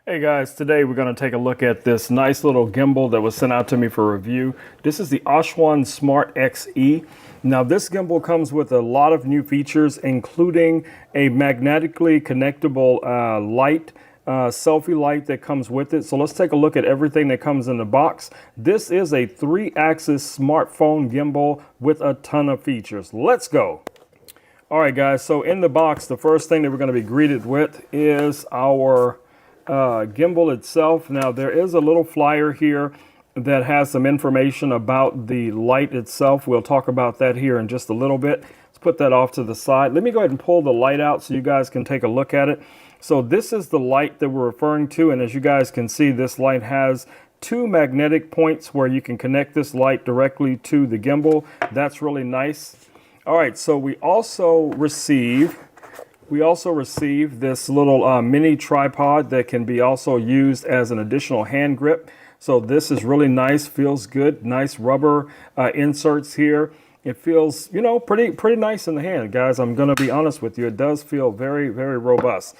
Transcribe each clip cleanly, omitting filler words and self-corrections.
Hey guys, today we're going to take a look at this nice little gimbal that was sent out to me for review. This is the AOCHUAN Smart XE. Now this gimbal comes with a lot of new features, including a magnetically connectable light, selfie light that comes with it. So let's take a look at everything that comes in the box. This is a 3-axis smartphone gimbal with a ton of features. Let's go. All right guys, so in the box, the first thing that we're going to be greeted with is our gimbal itself. Now there is a little flyer here that has some information about the light itself. We'll talk about that here in just a little bit. Let's put that off to the side. Let me go ahead and pull the light out so you guys can take a look at it. So this is the light that we're referring to, and as you guys can see, this light has 2 magnetic points where you can connect this light directly to the gimbal. That's really nice. All right, so we also receive this little mini tripod that can be also used as an additional hand grip. So this is really nice, feels good, nice rubber inserts here. It feels, you know, pretty nice in the hand, guys. I'm gonna be honest with you. It does feel very, very robust.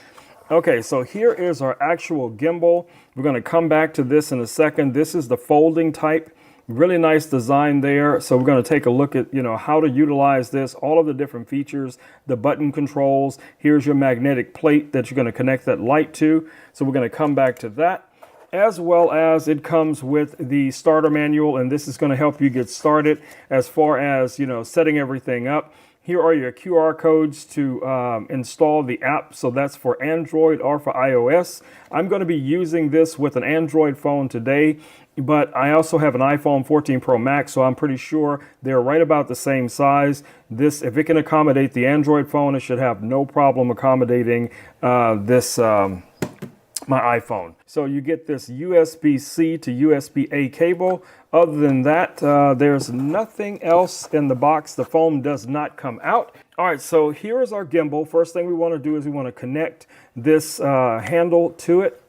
Okay, so here is our actual gimbal. We're gonna come back to this in a second. This is the folding type. Really nice design there. So we're going to take a look at, how to utilize this, all of the different features, the button controls. Here's your magnetic plate that you're going to connect that light to. So we're going to come back to that, as well as it comes with the starter manual, and this is going to help you get started as far as, setting everything up. Here are your QR codes to install the app. So that's for Android or for iOS. I'm going to be using this with an Android phone today, but I also have an iPhone 14 Pro Max, so I'm pretty sure they're right about the same size. This, if it can accommodate the Android phone, it should have no problem accommodating my iPhone. So you get this USB-C to USB-A cable. Other than that, there's nothing else in the box. The foam does not come out. All right, so here is our gimbal. First thing we want to do is we want to connect this handle to it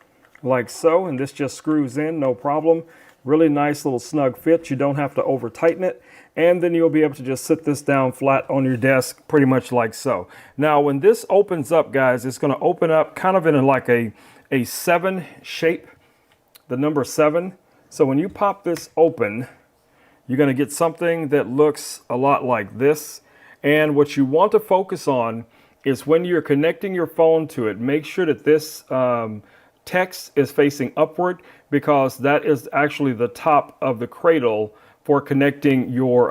like so, and this just screws in, no problem. Really nice little snug fit. You don't have to over tighten it. And then you'll be able to just sit this down flat on your desk, pretty much like so. Now, when this opens up, guys, it's going to open up kind of in like a 7 shape, the number 7. So when you pop this open, you're going to get something that looks a lot like this. And what you want to focus on is when you're connecting your phone to it, make sure that this text is facing upward, because that is actually the top of the cradle for connecting your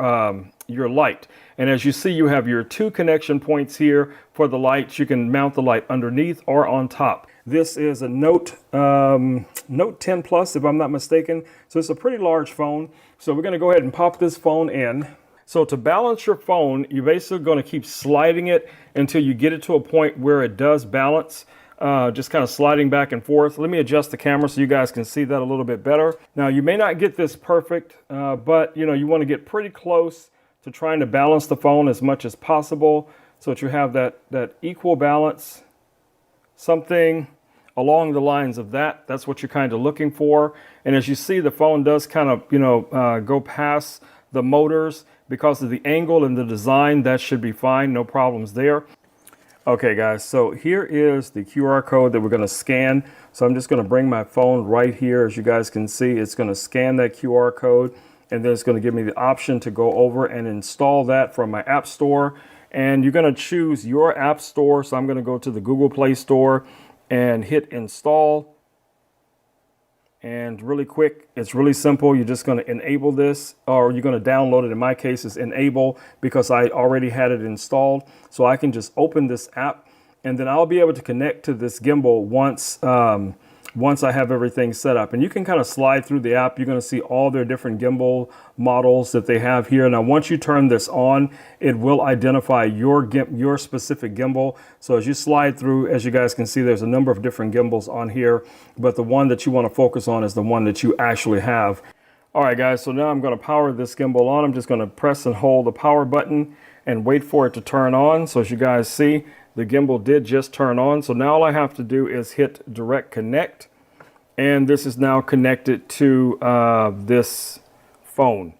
light. And as you see, you have your 2 connection points here for the lights. You can mount the light underneath or on top. This is a Note 10 Plus, if I'm not mistaken. So it's a pretty large phone. So we're going to go ahead and pop this phone in. So to balance your phone, you're basically going to keep sliding it until you get it to a point where it does balance. Just kind of sliding back and forth. Let me adjust the camera so you guys can see that a little bit better. Now, you may not get this perfect, but you want to get pretty close to trying to balance the phone as much as possible so that you have that equal balance, something along the lines of that. That's what you're kind of looking for. And as you see, the phone does kind of, go past the motors because of the angle and the design. That should be fine. No problems there. Okay guys, so here is the QR code that we're going to scan. So I'm just going to bring my phone right here. As you guys can see, it's going to scan that QR code, and then it's going to give me the option to go over and install that from my app store. And you're going to choose your app store. So I'm going to go to the Google Play Store and hit install. And really quick, it's really simple. You're just going to enable this, or you're going to download it. In my case, it's enable, because I already had it installed. So I can just open this app, and then I'll be able to connect to this gimbal once I have everything set up. And you can kind of slide through the app. You're going to see all their different gimbal models that they have here. Now, once you turn this on, it will identify your specific gimbal. So as you slide through, as you guys can see, there's a number of different gimbals on here, but the one that you want to focus on is the one that you actually have. All right, guys, so now I'm going to power this gimbal on. I'm just going to press and hold the power button and wait for it to turn on. So as you guys see, the gimbal did just turn on. So now all I have to do is hit direct connect. And this is now connected to this phone.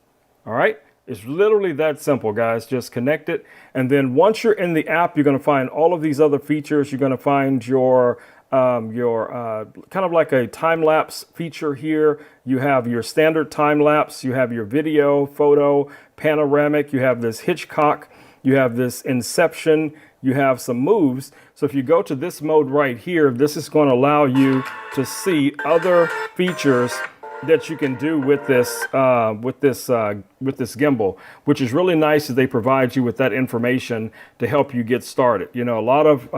All right. It's literally that simple, guys. Just connect it. And then once you're in the app, you're going to find all of these other features. You're going to find your your kind of like a time lapse feature here. You have your standard time lapse, you have your video, photo, panoramic, you have this Hitchcock, you have this Inception, you have some moves. So if you go to this mode right here, this is going to allow you to see other features that you can do with this gimbal, which is really nice. That they provide you with that information to help you get started. You know, a lot of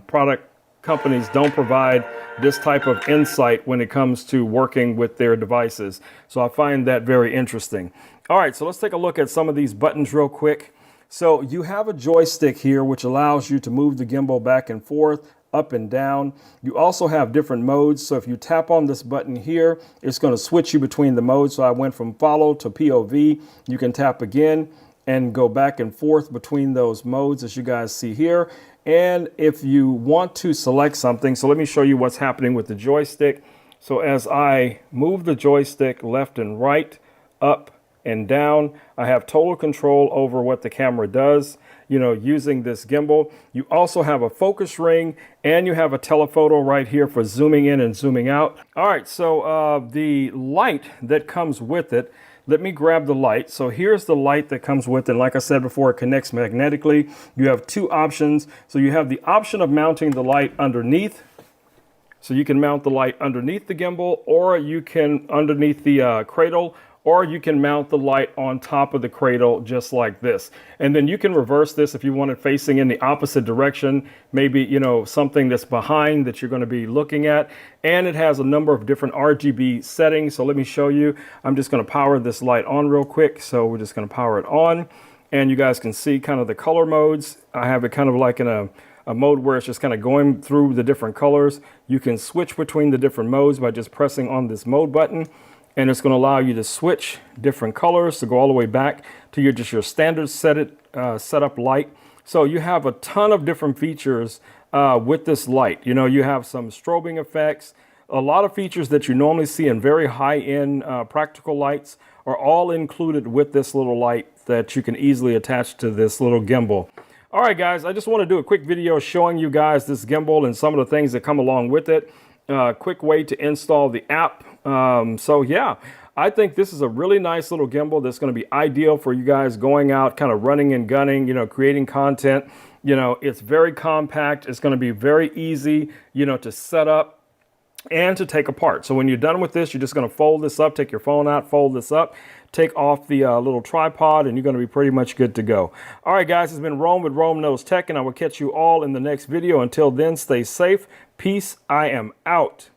product companies don't provide this type of insight when it comes to working with their devices. So I find that very interesting. All right, so let's take a look at some of these buttons real quick. So you have a joystick here, which allows you to move the gimbal back and forth, up and down. You also have different modes. So if you tap on this button here, it's going to switch you between the modes. So I went from follow to POV. You can tap again and go back and forth between those modes, as you guys see here. And if you want to select something, so let me show you what's happening with the joystick. So as I move the joystick left and right, up and down, I have total control over what the camera does, you know, using this gimbal. You also have a focus ring and you have a telephoto right here for zooming in and zooming out. All right, so the light that comes with it, let me grab the light. So here's the light that comes with it. Like I said before, it connects magnetically. You have two options. So you have the option of mounting the light underneath. So you can mount the light underneath the gimbal, or you can underneath the cradle, or you can mount the light on top of the cradle just like this. And then you can reverse this if you want it facing in the opposite direction, maybe, you know, something that's behind that you're going to be looking at. And it has a number of different RGB settings. So let me show you. I'm just going to power this light on real quick. So we're just going to power it on, and you guys can see kind of the color modes. I have it kind of like in a mode where it's just kind of going through the different colors. You can switch between the different modes by just pressing on this mode button. And it's going to allow you to switch different colors to go all the way back to your standard setup light. So you have a ton of different features with this light. You know, you have some strobing effects, a lot of features that you normally see in very high-end practical lights are all included with this little light that you can easily attach to this little gimbal. All right, guys, I just want to do a quick video showing you guys this gimbal and some of the things that come along with it. Quick way to install the app. So yeah, I think this is a really nice little gimbal that's going to be ideal for you guys going out, kind of running and gunning, you know, creating content. You know, it's very compact. It's going to be very easy, you know, to set up and to take apart. So when you're done with this, you're just going to fold this up, take your phone out, fold this up, take off the little tripod, and you're going to be pretty much good to go. All right, guys, it's been Rome with Rome Knows Tech, and I will catch you all in the next video. Until then, stay safe. Peace. I am out.